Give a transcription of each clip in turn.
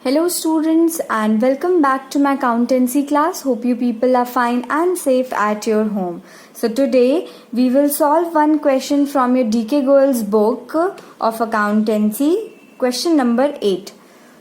Hello students and welcome back to my accountancy class. Hope you people are fine and safe at your home. So today we will solve one question from your DK Girls book of accountancy, question number 8.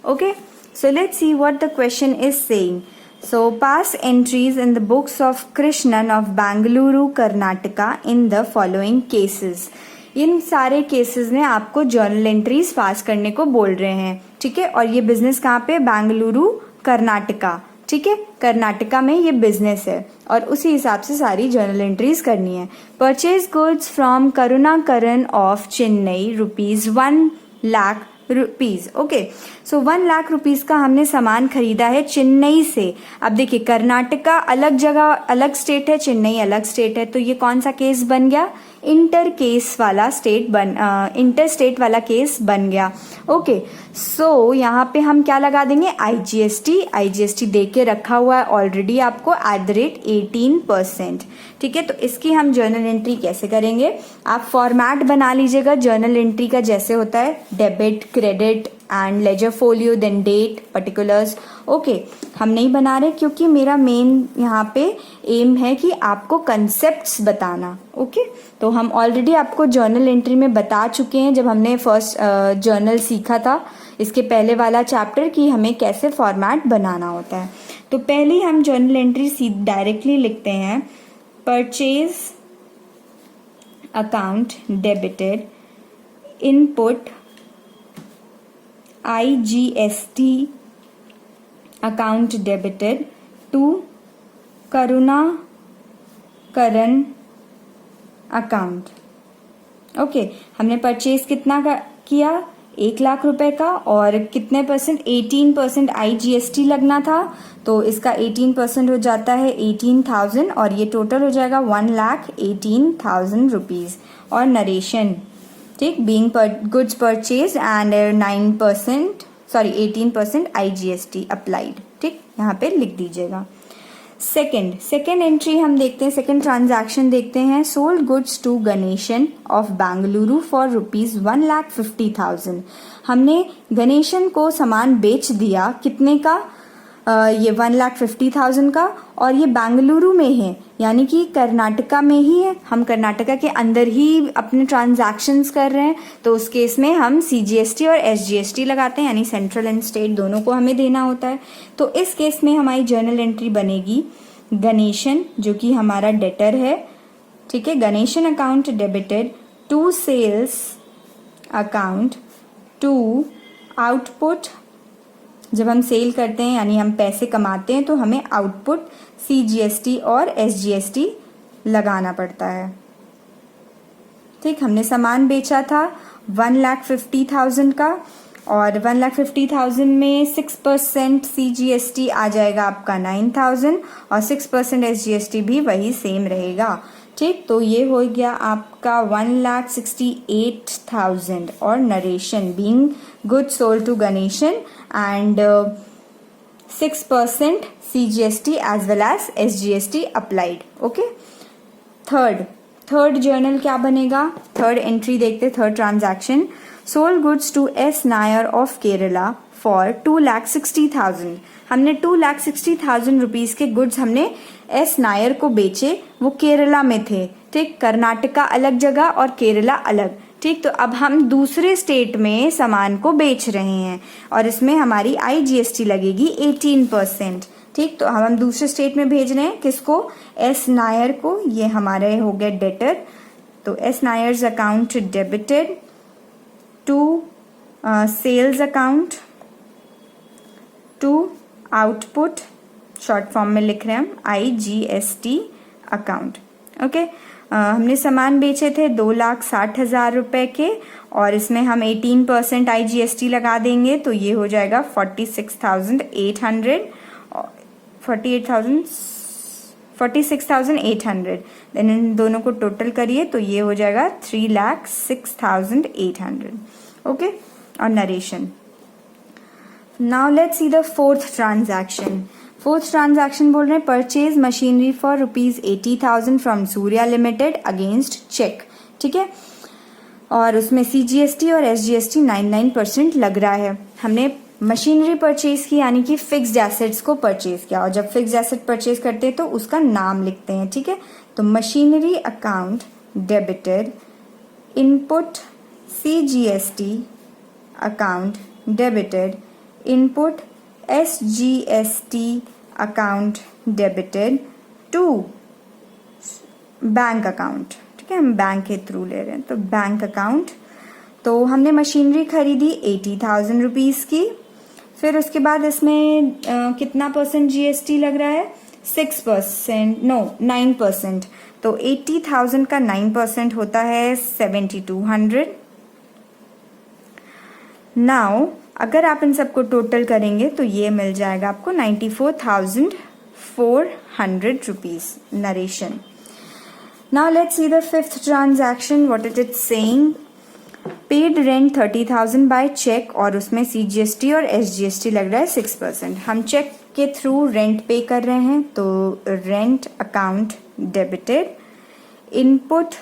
Okay, so let's see what the question is saying. So pass entries in the books of Krishnan of Bangalore, Karnataka in the following cases. इन सारे cases में आपको journal entries pass करने को बोल रहे हैं, ठीक है। और ये बिजनेस कहाँ पे? बेंगलुरु, कर्नाटका, ठीक है। कर्नाटका में ये बिजनेस है और उसी हिसाब से सारी जर्नल एंट्रीज करनी है। Purchase goods from Karunakaran of Chennai ₹1,00,000। Okay, so 1,00,000 rupees का हमने सामान खरीदा है चेन्नई से। अब देखिए, कर्नाटका अलग जगह, अलग स्टेट है, चेन्नई अलग स्टेट है, तो ये कौन सा केस बन गया? इंटर स्टेट वाला केस बन गया। ओके, सो यहाँ पे हम क्या लगा देंगे? आईजीएसटी दे के रखा हुआ है ऑलरेडी आपको @18%, ठीक है। तो इसकी हम जर्नल एंट्री कैसे करेंगे? आप फॉर्मेट बना लीजिएगा जर्नल एंट्री का, जैसे होता है debit, credit and ledger folio, then date, particulars. Okay, हम नहीं बना रहे क्योंकि मेरा मेन यहाँ पे एम है कि आपको कंसेप्ट्स बताना। ओके, तो हम ऑलरेडी आपको जर्नल एंट्री में बता चुके हैं जब हमने फर्स्ट जर्नल सीखा था, इसके पहले वाला चैप्टर, कि हमें कैसे फॉर्मेट बनाना होता है। तो पहले हम जर्नल एंट्री डायरेक्टली लिखते हैं, purchase account debited, input IGST account debited to Karunakaran account. Okay, हमने परचेज कितना का किया? 1,00,000 रुपए का, और कितने परसेंट? 18% IGST लगना था, तो इसका 18% हो जाता है 18,000 और ये टोटल हो जाएगा 1,18,000 रुपीज। और नरेशन, ठीक, being goods purchase and 18% IGST applied, ठीक, यहाँ पे लिख दीजिएगा। सेकेंड एंट्री हम देखते हैं, सेकेंड ट्रांजैक्शन देखते हैं। Sold goods to Ganesan of Bengaluru for ₹1,50,000। हमने गणेशन को सामान बेच दिया, कितने का? ये 1,50,000 का, और ये बेंगलुरु में है, यानी कि कर्नाटका में ही है। हम कर्नाटका के अंदर ही अपने ट्रांजैक्शंस कर रहे हैं, तो उस केस में हम CGST और SGST लगाते हैं, यानी सेंट्रल एंड स्टेट दोनों को हमें देना होता है। तो इस केस में हमारी जर्नल एंट्री बनेगी गणेशन, जो कि हमारा डेटर है, ठीक है। Ganesan account debited to sales account to output. जब हम सेल करते हैं यानी हम पैसे कमाते हैं, तो हमें आउटपुट CGST और SGST लगाना पड़ता है, ठीक। हमने सामान बेचा था 1,50,000 का, और 1,50,000 में 6% CGST आ जाएगा आपका 9,000, और 6% SGST भी वही सेम रहेगा, ठीक। तो ये हो गया आपका 1,68,000। और narration, being good sold to Ganesan and 6% CGST as well as SGST applied. Okay, third journal क्या बनेगा? थर्ड एंट्री देखते, third transaction. Sold goods to S Nair of Kerala for 2,60,000। हमने 2,60,000 रुपीज के गुड्स हमने S नायर को बेचे, वो केरला में थे, ठीक। कर्नाटका अलग जगह और केरला अलग, ठीक। तो अब हम दूसरे स्टेट में सामान को बेच रहे हैं और इसमें हमारी IGST लगेगी 18%, ठीक। तो हम दूसरे स्टेट में भेज रहे हैं, किसको? S नायर को। ये हमारे हो गए डेटर, तो S Nair's account debited to sales account to output, short form में लिख रहे हैं हम, IGST अकाउंट। ओके, हमने सामान बेचे थे 2,60,000 रुपए के, और इसमें हम 18% IGST लगा देंगे, तो ये हो जाएगा 46,800। देन इन दोनों को टोटल करिए तो ये हो जाएगा 3,06,800। ओके, और narration. Now let's see the fourth transaction. Fourth transaction बोल रहे हैं, purchase machinery for ₹80,000 from Surya limited against cheque, ठीक है। और उसमें CGST और SGST 9% लग रहा है। हमने मशीनरी परचेज की यानी कि फिक्स्ड एसेट्स को परचेज किया, और जब फिक्स्ड एसेट परचेज करते हैं तो उसका नाम लिखते हैं, ठीक है। तो machinery account debited, input CGST account debited, input SGST account debited to bank account, ठीक है। हम बैंक के थ्रू ले रहे हैं तो बैंक अकाउंट। तो हमने मशीनरी खरीदी 80,000 रुपीज़ की, फिर उसके बाद इसमें कितना परसेंट GST लग रहा है? 6%, नो 9%। तो 80,000 का 9% होता है 7200। नाउ अगर आप इन सबको टोटल करेंगे तो ये मिल जाएगा आपको 94,400 rupees. Narration. Now let's see the fifth transaction, what it is saying. Paid rent 30,000 by cheque, और उसमें CGST और SGST लग रहा है 6%। हम चेक के थ्रू रेंट पे कर रहे हैं तो rent account debited, input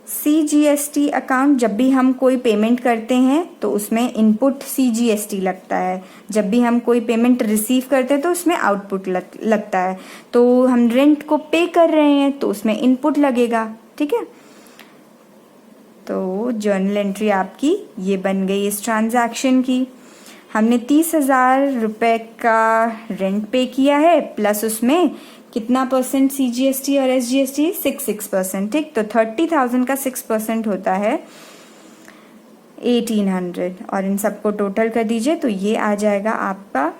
CGST account. जब भी हम कोई पेमेंट करते हैं तो उसमें इनपुट CGST लगता है, जब भी हम कोई पेमेंट रिसीव करते हैं तो उसमें आउटपुट लगता है। तो हम रेंट को पे कर रहे हैं तो उसमें इनपुट लगेगा, ठीक है। तो जर्नल एंट्री आपकी ये बन गई इस ट्रांजैक्शन की। हमने 30,000 रुपये का रेंट पे किया है, प्लस उसमें कितना परसेंट CGST और SGST? 6%, ठीक। तो 30,000 का 6% होता है 1800, और इन सबको टोटल कर दीजिए तो ये आ जाएगा आपका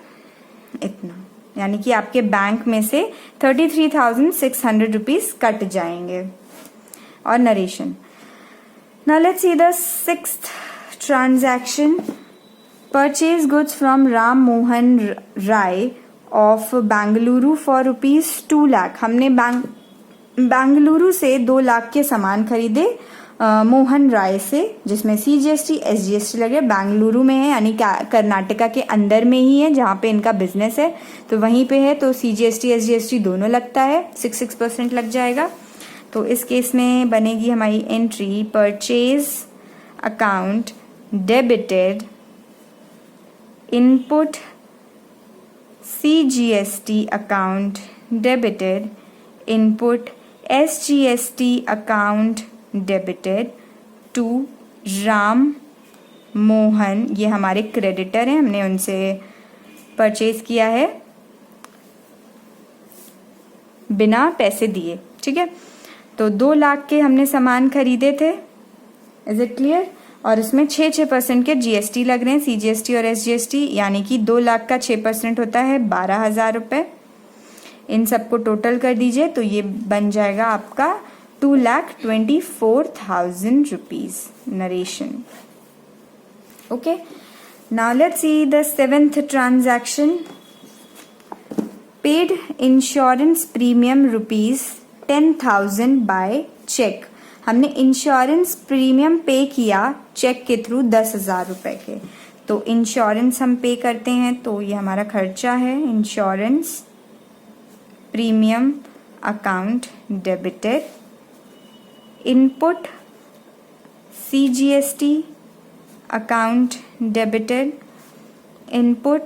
इतना, यानी कि आपके बैंक में से 33,600 रुपीज़ कट जाएंगे। और narration. Now let's see the sixth transaction. Purchase goods from Ram Mohan Rai of Bengaluru for rupees 2 lakh. हमने बेंगलुरु से 2 लाख के सामान खरीदे मोहन राय से, जिसमें CGST SGST लगे। बेंगलुरु में है यानी कर्नाटका के अंदर में ही है जहाँ पे इनका बिजनेस है, तो वहीं पे है, तो CGST SGST दोनों लगता है, 6% लग जाएगा। तो इस केस में बनेगी हमारी entry purchase account debited, input CGST account debited, input SGST account debited to Ram Mohan, ये हमारे क्रेडिटर हैं, हमने उनसे परचेज किया है बिना पैसे दिए, ठीक है। तो 2 लाख के हमने सामान खरीदे थे, इज इट क्लियर। और इसमें 6% के GST लग रहे हैं, CGST और SGST, यानी कि 2 लाख का 6% होता है 12,000 रुपये। इन सबको टोटल कर दीजिए तो ये बन जाएगा आपका 2,24,000 rupees. Narration. Okay, now let's see the seventh transaction. Paid insurance premium rupees 10,000 by cheque. हमने इंश्योरेंस प्रीमियम पे किया चेक के थ्रू 10,000 रुपये के। तो इंश्योरेंस हम पे करते हैं तो ये हमारा खर्चा है। Insurance premium account debited, input CGST account debited, input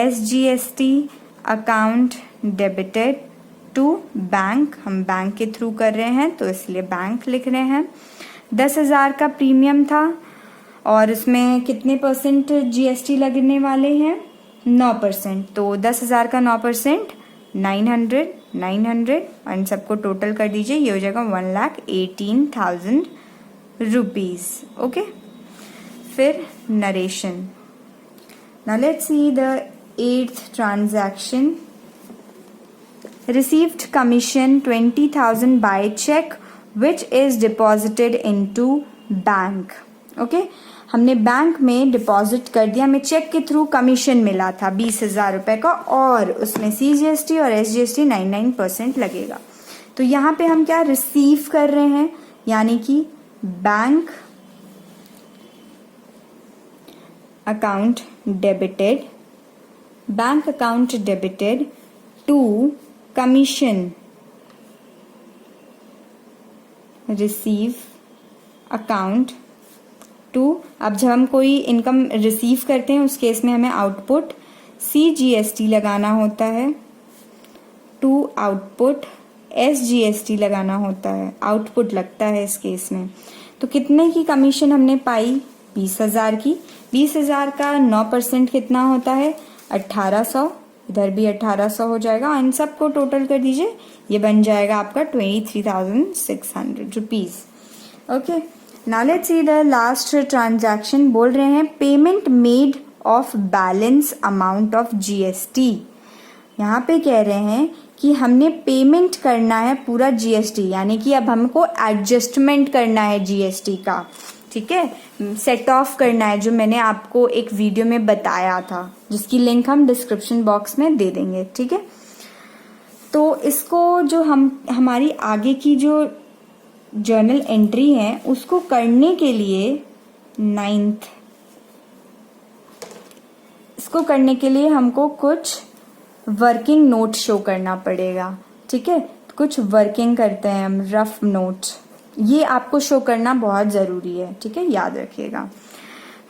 SGST account debited to bank. हम बैंक के थ्रू कर रहे हैं तो इसलिए बैंक लिख रहे हैं। 10,000 का प्रीमियम था और इसमें कितने परसेंट GST लगने वाले हैं? 9%। तो 10,000 का 9% 900 और इन सबको टोटल कर दीजिए, ये हो जाएगा 1,18,000 रुपीज़। ओके, फिर narration. Now let's see the 8th transaction. Received commission 20,000 by check which is deposited into bank. Okay, हमने बैंक में डिपॉजिट कर दिया, हमें चेक के थ्रू कमीशन मिला था 20,000 रुपये का, और उसमें CGST और SGST 99% लगेगा। तो यहाँ पे हम क्या रिसीव कर रहे हैं, यानी कि bank account debited, bank account debited to commission receive account अब जब हम कोई इनकम रिसीव करते हैं उस केस में हमें आउटपुट CGST लगाना होता है, 2 आउटपुट SGST लगाना होता है, आउटपुट लगता है इस केस में। तो कितने की कमीशन हमने पाई? 20,000 की। 20,000 का 9% कितना होता है? 1800। इधर भी 1800 हो जाएगा। इन सबको टोटल कर दीजिए, ये बन जाएगा आपका 23,600 rupees. Okay, now let's see the last transaction. बोल रहे हैं payment made of balance amount of GST। यहाँ पे कह रहे हैं कि हमने पेमेंट करना है पूरा GST, यानी कि अब हमको एडजस्टमेंट करना है GST का, ठीक है, सेट ऑफ करना है, जो मैंने आपको एक वीडियो में बताया था, जिसकी लिंक हम डिस्क्रिप्शन बॉक्स में दे देंगे, ठीक है। तो इसको जो हमारी आगे की जो जर्नल एंट्री है उसको करने के लिए 9th, इसको करने के लिए हमको कुछ वर्किंग नोट शो करना पड़ेगा, ठीक है। कुछ वर्किंग करते हैं हम, रफ नोट्स, ये आपको शो करना बहुत ज़रूरी है, ठीक है, याद रखिएगा।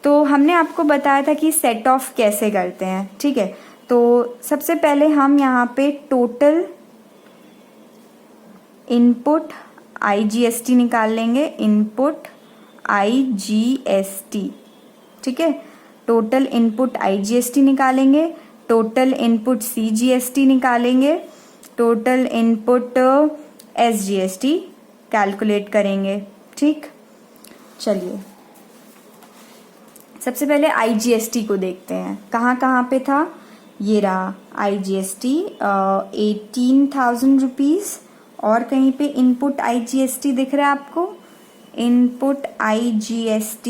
तो हमने आपको बताया था कि सेट ऑफ कैसे करते हैं, ठीक है। तो सबसे पहले हम यहाँ पे टोटल इनपुट IGST निकाल लेंगे, इनपुट IGST, ठीक है। टोटल इनपुट IGST निकालेंगे, टोटल इनपुट CGST निकालेंगे, टोटल इनपुट SGST कैलकुलेट करेंगे, ठीक। चलिए सबसे पहले IGST को देखते हैं, कहाँ कहाँ पे था। ये रहा IGST 18,000 रुपीज़, और कहीं पे इनपुट IGST दिख रहा है आपको? इनपुट IGST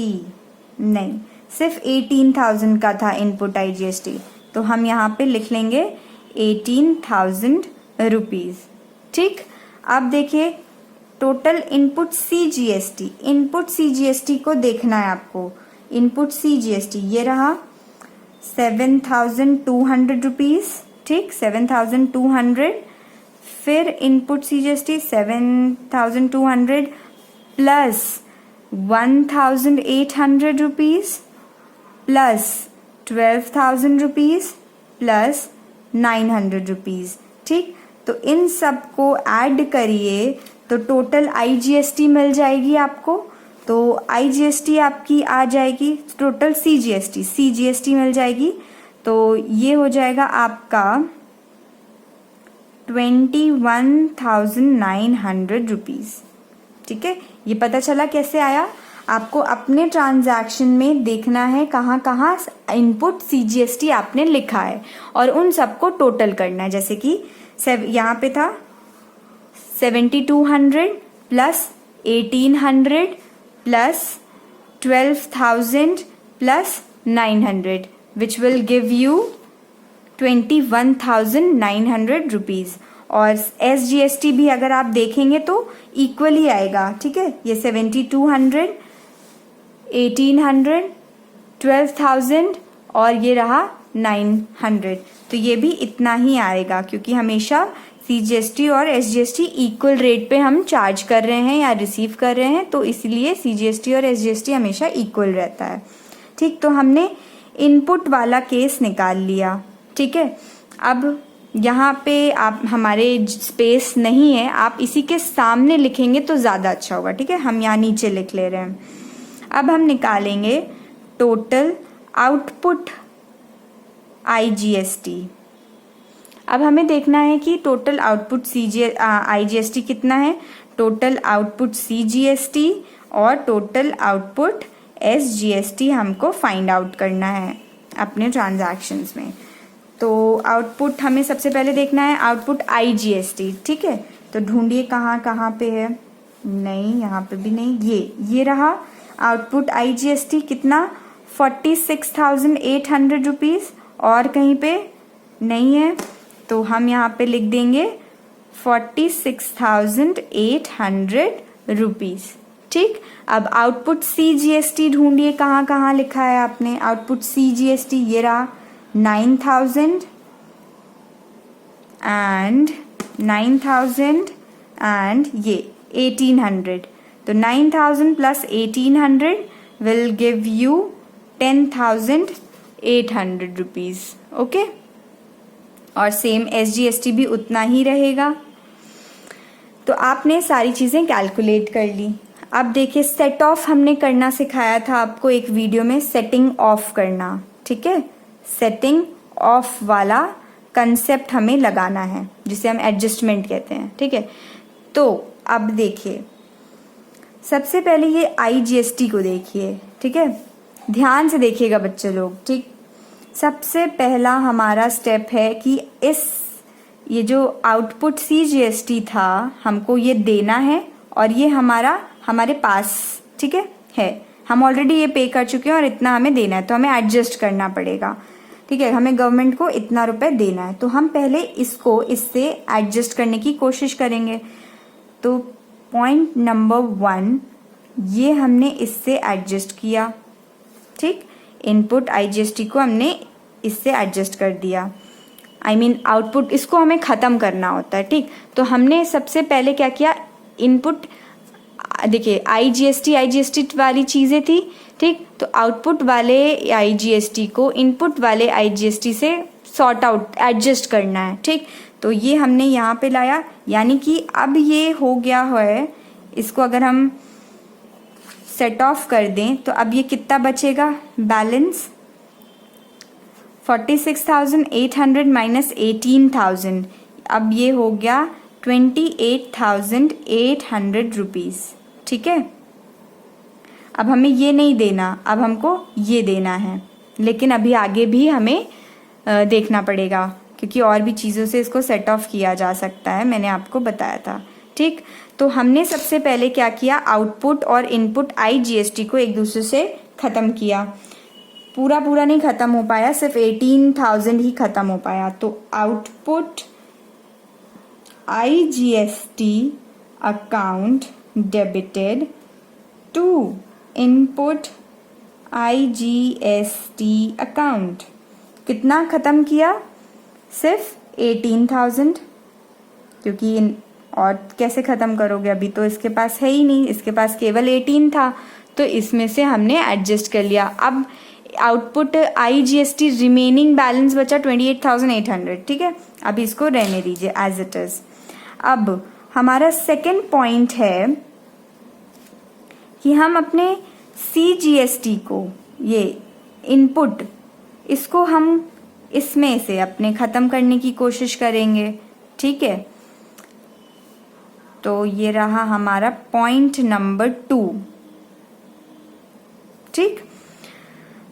नहीं, सिर्फ 18,000 का था इनपुट IGST, तो हम यहाँ पे लिख लेंगे 18,000 रुपीज़, ठीक। अब देखिए total input CGST, input CGST को देखना है आपको। इनपुट CGST ये रहा 7,200 रुपीज़, ठीक, 7,200। फिर input CGST 7,200 plus 1,800 rupees plus 12,000 rupees plus 900 rupees, ठीक। तो इन सब को ऐड करिए तो टोटल IGST मिल जाएगी आपको। तो IGST आपकी आ जाएगी, टोटल CGST मिल जाएगी। तो ये हो जाएगा आपका 21,900 रुपीज़, ठीक है। ये पता चला कैसे आया? आपको अपने ट्रांजैक्शन में देखना है कहाँ कहाँ इनपुट CGST आपने लिखा है और उन सबको टोटल करना है। जैसे कि यहाँ पे था 7,200 plus 1,800 plus 12,000 plus 900 which will give you 21,900 rupees. और SGST भी अगर आप देखेंगे तो इक्वली आएगा, ठीक है। ये 7,200, 1,800, 12,000 और ये रहा 900, तो ये भी इतना ही आएगा, क्योंकि हमेशा CGST और SGST इक्वल रेट पे हम चार्ज कर रहे हैं या रिसीव कर रहे हैं, तो इसलिए CGST और SGST हमेशा इक्वल रहता है, ठीक। तो हमने इनपुट वाला केस निकाल लिया, ठीक है। अब यहाँ पे आप हमारे स्पेस नहीं है, आप इसी के सामने लिखेंगे तो ज़्यादा अच्छा होगा, ठीक है। हम यहाँ नीचे लिख ले रहे हैं। अब हम निकालेंगे टोटल आउटपुट IGST। अब हमें देखना है कि टोटल आउटपुट IGST कितना है, टोटल आउटपुट CGST और टोटल आउटपुट SGST हमको फाइंड आउट करना है अपने ट्रांजैक्शंस में। तो आउटपुट हमें सबसे पहले देखना है आउटपुट IGST, ठीक है। तो ढूंढिए कहाँ कहाँ पे है, नहीं यहाँ पे भी नहीं, ये रहा आउटपुट IGST कितना 46,800 रुपीज़, और कहीं पे नहीं है, तो हम यहाँ पे लिख देंगे 46,800 रुपीज़, ठीक। अब आउटपुट CGST ढूंढिए कहाँ कहाँ लिखा है आपने। आउटपुट CGST ये रहा 9,000 एंड 9,000 एंड ये 1,800, तो 9,000 plus 1,800 will give you 10,800 rupees. Okay, और सेम SGST भी उतना ही रहेगा। तो आपने सारी चीज़ें कैलकुलेट कर ली। अब देखिए सेट ऑफ हमने करना सिखाया था आपको एक वीडियो में, सेटिंग ऑफ करना, ठीक है। सेटिंग ऑफ वाला कंसेप्ट हमें लगाना है जिसे हम एडजस्टमेंट कहते हैं, ठीक है। तो अब देखिए सबसे पहले ये IGST को देखिए, ठीक है, ध्यान से देखिएगा बच्चे लोग, ठीक। सबसे पहला हमारा स्टेप है कि ये जो आउटपुट CGST था हमको ये देना है और ये हमारे पास, ठीक है, हम ऑलरेडी ये पे कर चुके हैं और इतना हमें देना है, तो हमें एडजस्ट करना पड़ेगा, ठीक है। हमें गवर्नमेंट को इतना रुपए देना है, तो हम पहले इसको इससे एडजस्ट करने की कोशिश करेंगे। तो पॉइंट नंबर 1 ये हमने इससे एडजस्ट किया, ठीक। इनपुट IGST को हमने इससे एडजस्ट कर दिया, आउटपुट इसको हमें ख़त्म करना होता है, ठीक। तो हमने सबसे पहले क्या किया, इनपुट देखिए IGST वाली चीज़ें थी, ठीक। तो आउटपुट वाले IGST को इनपुट वाले IGST से सॉर्ट आउट एडजस्ट करना है, ठीक। तो ये हमने यहाँ पे लाया, यानी कि अब ये हो गया है। इसको अगर हम सेट ऑफ कर दें तो अब ये कितना बचेगा, बैलेंस 46,800 माइनस 18,000, अब ये हो गया 28,800 रुपीज़, ठीक है। अब हमें ये नहीं देना, अब हमको ये देना है, लेकिन अभी आगे भी हमें देखना पड़ेगा क्योंकि और भी चीज़ों से इसको सेट ऑफ किया जा सकता है, मैंने आपको बताया था, ठीक। तो हमने सबसे पहले क्या किया, आउटपुट और इनपुट IGST को एक दूसरे से ख़त्म किया। पूरा नहीं ख़त्म हो पाया, सिर्फ 18,000 ही ख़त्म हो पाया। तो output IGST account debited to input IGST account, कितना ख़त्म किया, सिर्फ 18,000, क्योंकि और कैसे ख़त्म करोगे, अभी तो इसके पास है ही नहीं, इसके पास केवल 18 था, तो इसमें से हमने एडजस्ट कर लिया। अब आउटपुट IGST रिमेनिंग बैलेंस बचा 28,800, ठीक है। अब इसको रहने दीजिए एज इट इज़। अब हमारा सेकंड पॉइंट है कि हम अपने CGST को, ये इनपुट, इसको हम इसमें से अपने ख़त्म करने की कोशिश करेंगे, ठीक है। तो ये रहा हमारा पॉइंट नंबर 2, ठीक।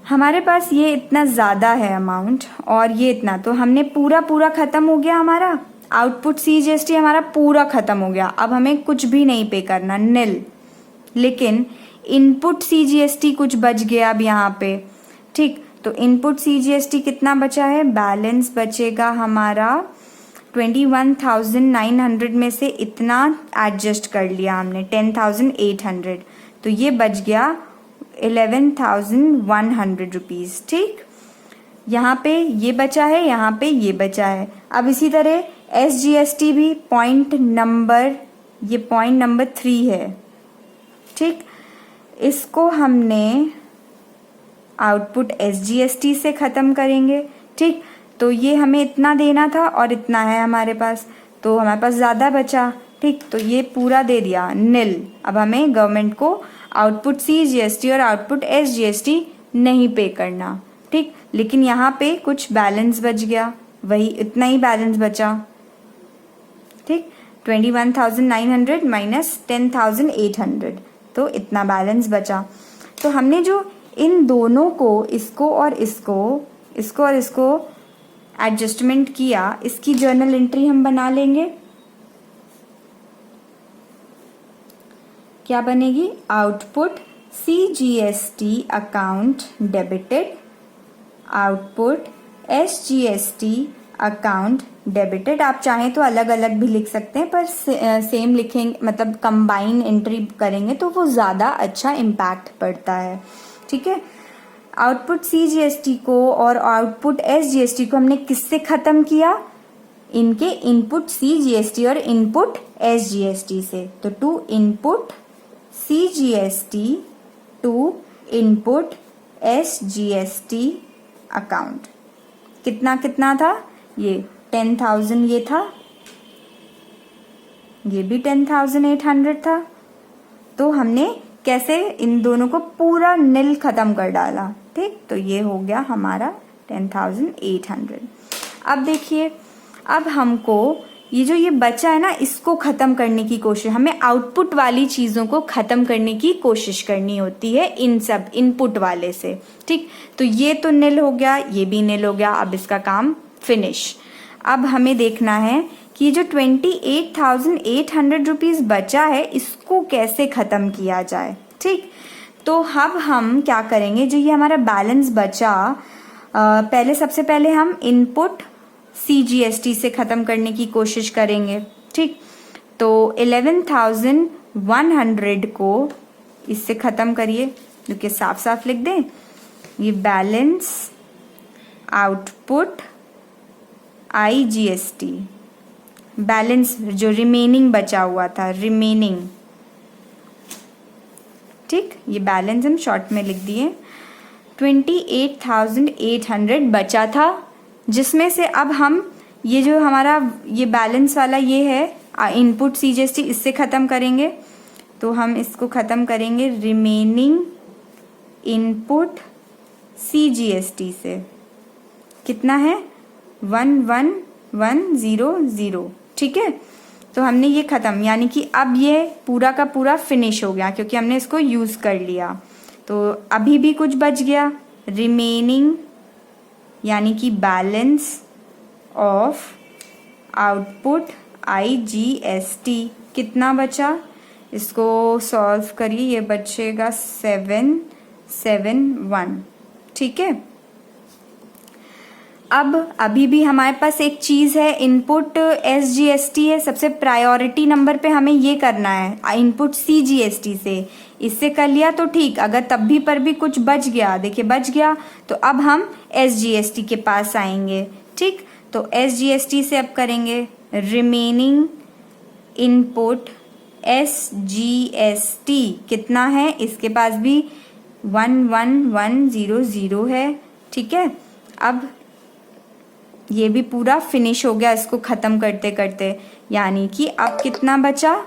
हमारे पास ये इतना ज़्यादा है अमाउंट और ये इतना, तो हमने पूरा ख़त्म हो गया, हमारा आउटपुट CGST हमारा पूरा ख़त्म हो गया। अब हमें कुछ भी नहीं पे करना, निल। लेकिन इनपुट CGST कुछ बच गया अब यहाँ पे, ठीक। तो इनपुट CGST कितना बचा है, बैलेंस बचेगा हमारा 21,900 में से इतना एडजस्ट कर लिया हमने 10,800, तो ये बच गया 11,100 रुपीज़, ठीक। यहाँ पे ये बचा है, यहाँ पे ये बचा है। अब इसी तरह SGST भी पॉइंट नंबर 3 है, ठीक। इसको हमने आउटपुट SGST से ख़त्म करेंगे, ठीक। तो ये हमें इतना देना था और इतना है हमारे पास, तो हमारे पास ज़्यादा बचा, ठीक। तो ये पूरा दे दिया, निल। अब हमें गवर्नमेंट को आउटपुट CGST और आउटपुट SGST नहीं पे करना, ठीक। लेकिन यहाँ पे कुछ बैलेंस बच गया, वही इतना ही बैलेंस बचा, ठीक। 21,900 माइनस 10,800, तो इतना बैलेंस बचा। तो हमने जो इन दोनों को, इसको और इसको एडजस्टमेंट किया, इसकी जर्नल एंट्री हम बना लेंगे। क्या बनेगी, output CGST account debited, output SGST account debited. आप चाहें तो अलग अलग भी लिख सकते हैं, पर सेम लिखेंगे, मतलब कंबाइन एंट्री करेंगे तो वो ज़्यादा अच्छा इम्पैक्ट पड़ता है, ठीक है। आउटपुट CGST को और आउटपुट SGST को हमने किससे ख़त्म किया, इनके इनपुट CGST और इनपुट SGST से। तो to input CGST to input SGST account. कितना कितना था, ये 10,000 ये था, ये भी 10,800 था। तो हमने कैसे इन दोनों को पूरा नील खत्म कर डाला, ठीक। तो ये हो गया हमारा 10,800। अब देखिए, अब हमको ये जो ये बचा है ना, इसको खत्म करने की कोशिश, हमें आउटपुट वाली चीजों को खत्म करने की कोशिश करनी होती है इन सब इनपुट वाले से, ठीक। तो ये तो नील हो गया, ये भी नील हो गया, अब इसका काम फिनिश। अब हमें देखना है कि जो 28,800 रुपीज बचा है, इसको कैसे खत्म किया जाए, ठीक। तो अब हम क्या करेंगे, जो ये हमारा बैलेंस बचा, पहले सबसे पहले हम इनपुट CGST से खत्म करने की कोशिश करेंगे, ठीक। तो 11,100 को इससे खत्म करिए, जो कि साफ साफ लिख दें, ये बैलेंस आउटपुट IGST, बैलेंस जो रिमेनिंग बचा हुआ था, रिमेनिंग, ठीक। ये बैलेंस हम शॉर्ट में लिख दिए। 28,800 बचा था, जिसमें से अब हम ये जो हमारा ये बैलेंस वाला ये है इनपुट CGST, इससे ख़त्म करेंगे। तो हम इसको ख़त्म करेंगे रिमेनिंग इनपुट CGST से। कितना है, 11,100, ठीक है। तो हमने ये ख़त्म, यानी कि अब ये पूरा का पूरा फिनिश हो गया, क्योंकि हमने इसको यूज़ कर लिया। तो अभी भी कुछ बच गया, रिमेनिंग यानी कि बैलेंस ऑफ आउटपुट IGST कितना बचा, इसको सॉल्व करिए, ये बचेगा 771, ठीक है। अब अभी भी हमारे पास एक चीज़ है, इनपुट SGST है, सबसे प्रायोरिटी नंबर पे हमें ये करना है इनपुट CGST से। इससे कर लिया तो ठीक, अगर तब भी पर भी कुछ बच गया, देखिए बच गया, तो अब हम SGST के पास आएंगे, ठीक। तो SGST से अब करेंगे रिमेनिंग इनपुट SGST कितना है, इसके पास भी 11,100 है, ठीक है। अब ये भी पूरा फिनिश हो गया इसको ख़त्म करते करते, यानी कि अब कितना बचा,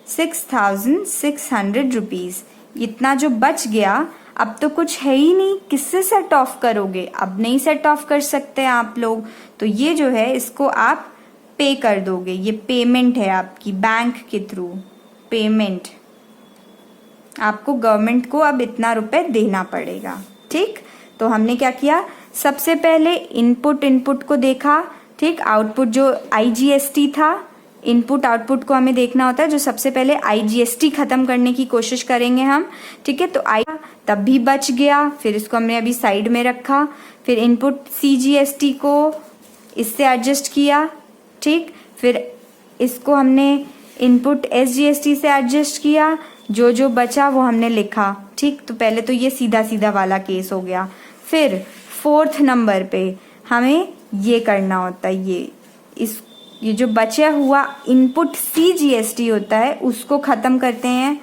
6,600 रुपीज़। इतना जो बच गया, अब तो कुछ है ही नहीं, किससे सेट ऑफ करोगे, अब नहीं सेट ऑफ कर सकते आप लोग। तो ये जो है इसको आप पे कर दोगे, ये पेमेंट है आपकी बैंक के थ्रू, पेमेंट आपको गवर्नमेंट को अब इतना रुपए देना पड़ेगा, ठीक। तो हमने क्या किया, सबसे पहले इनपुट को देखा, ठीक। आउटपुट जो IGST था, इनपुट आउटपुट को हमें देखना होता है, जो सबसे पहले IGST खत्म करने की कोशिश करेंगे हम, ठीक है। तो तब भी बच गया, फिर इसको हमने अभी साइड में रखा, फिर इनपुट CGST को इससे एडजस्ट किया, ठीक। फिर इसको हमने इनपुट SGST से एडजस्ट किया, जो जो बचा वो हमने लिखा, ठीक। तो पहले तो ये सीधा सीधा वाला केस हो गया। फिर 4th नंबर पे हमें ये करना होता है, ये जो बचा हुआ इनपुट CGST होता है उसको ख़त्म करते हैं,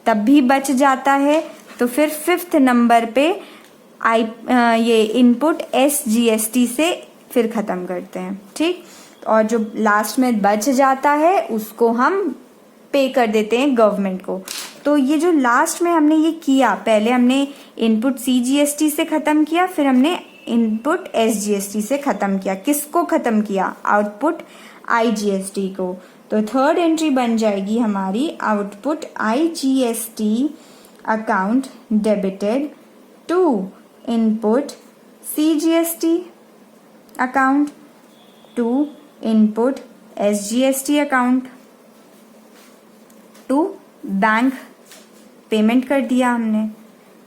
तब भी बच जाता है। तो फिर 5th नंबर पे ये इनपुट SGST से फिर ख़त्म करते हैं, ठीक। और जो लास्ट में बच जाता है उसको हम पे कर देते हैं गवर्नमेंट को। तो ये जो लास्ट में हमने ये किया, पहले हमने इनपुट CGST से ख़त्म किया, फिर हमने इनपुट SGST से ख़त्म किया। किसको ख़त्म किया, आउटपुट IGST को। तो 3rd एंट्री बन जाएगी हमारी, output IGST account debited to input CGST account to input SGST account to bank. Payment कर दिया हमने,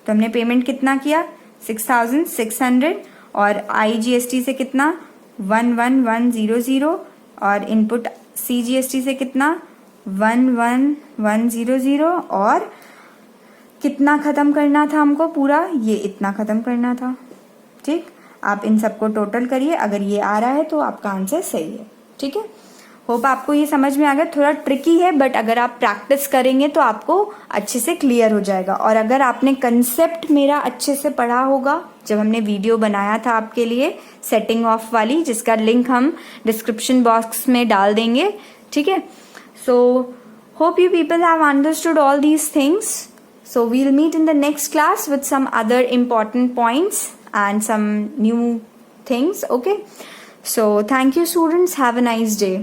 तो हमने पेमेंट कितना किया, 6,600, और IGST से कितना 11,100, और इनपुट CGST से कितना 11,100, और कितना ख़त्म करना था हमको, पूरा ये इतना ख़त्म करना था, ठीक। आप इन सबको टोटल करिए, अगर ये आ रहा है तो आपका आंसर सही है, ठीक है। होप आपको ये समझ में आ गया। थोड़ा ट्रिकी है बट अगर आप प्रैक्टिस करेंगे तो आपको अच्छे से क्लियर हो जाएगा। और अगर आपने कंसेप्ट मेरा अच्छे से पढ़ा होगा, जब हमने वीडियो बनाया था आपके लिए सेटिंग ऑफ वाली, जिसका लिंक हम डिस्क्रिप्शन बॉक्स में डाल देंगे, ठीक है। So hope you people have understood all these things. So we'll meet in the next class with some other important points and some new things. Okay. So thank you students. Have a nice day.